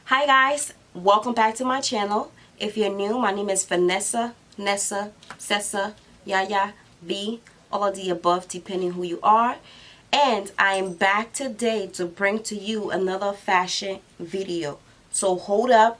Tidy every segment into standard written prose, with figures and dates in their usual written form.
Hi guys, welcome back to my channel. If you're new, my name is Vanessa, Nessa, Sessa, Yaya, B, all of the above depending who you are. And I am back today to bring to you another fashion video. So hold up,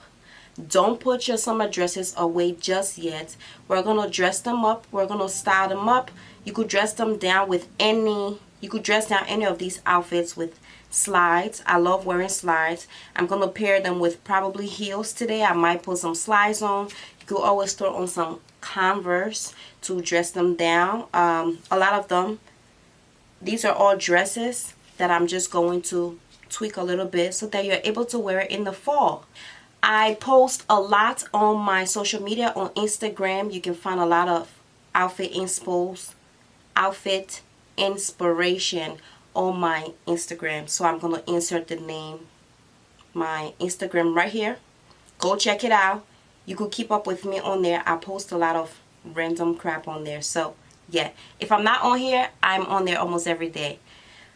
don't put your summer dresses away just yet. We're going to dress them up, we're going to style them up. You could dress them down with any of these outfits with slides. I love wearing slides. I'm going to pair them with probably heels today. I might put some slides on. You could always throw on some Converse to dress them down. A lot of them, these are all dresses that I'm just going to tweak a little bit so that you're able to wear it in the fall. I post a lot on my social media. On Instagram, you can find a lot of outfit inspiration on my Instagram. So I'm going to insert the name, my Instagram right here. Go check it out. You could keep up with me on there. I post a lot of random crap on there. So yeah, if I'm not on here, I'm on there almost every day.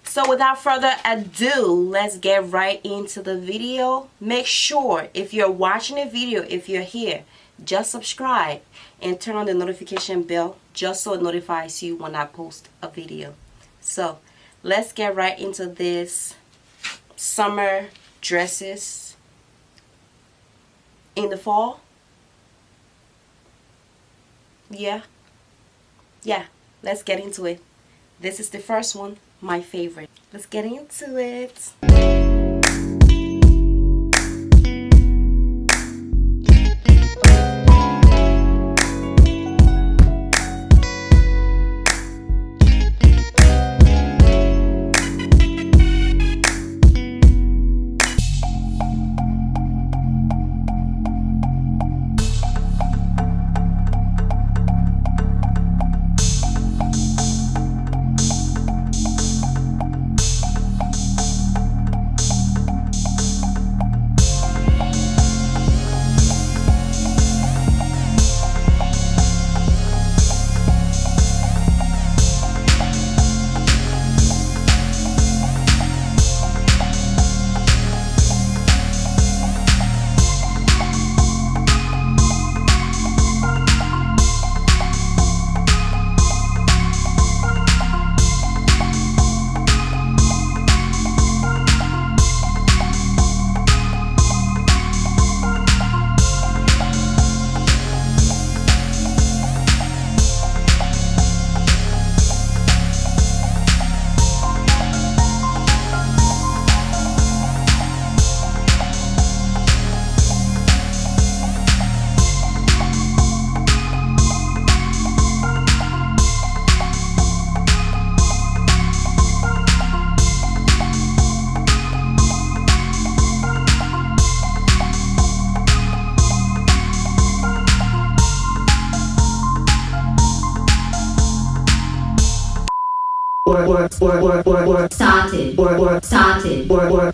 So without further ado, let's get right into the video. Make sure if you're watching the video, if you're here, just subscribe and turn on the notification bell just so it notifies you when I post a video. So let's get right into this summer dresses in the fall. Yeah, let's get into it. This is the first one, my favorite. Let's get into it.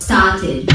Started.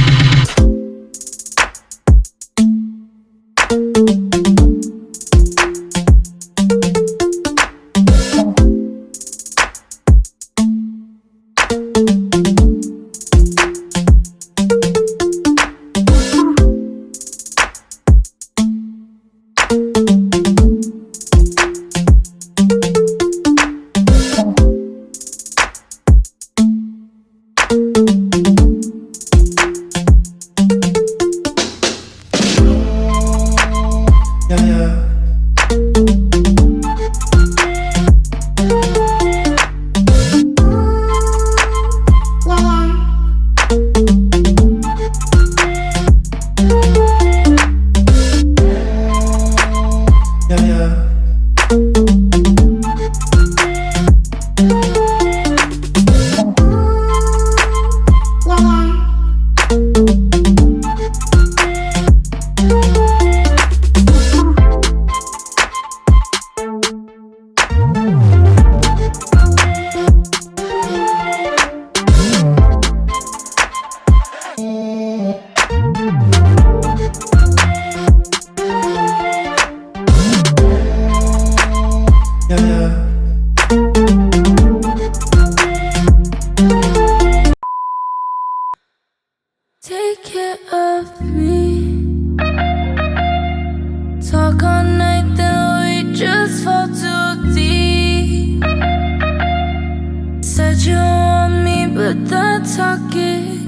Take care of me. socket.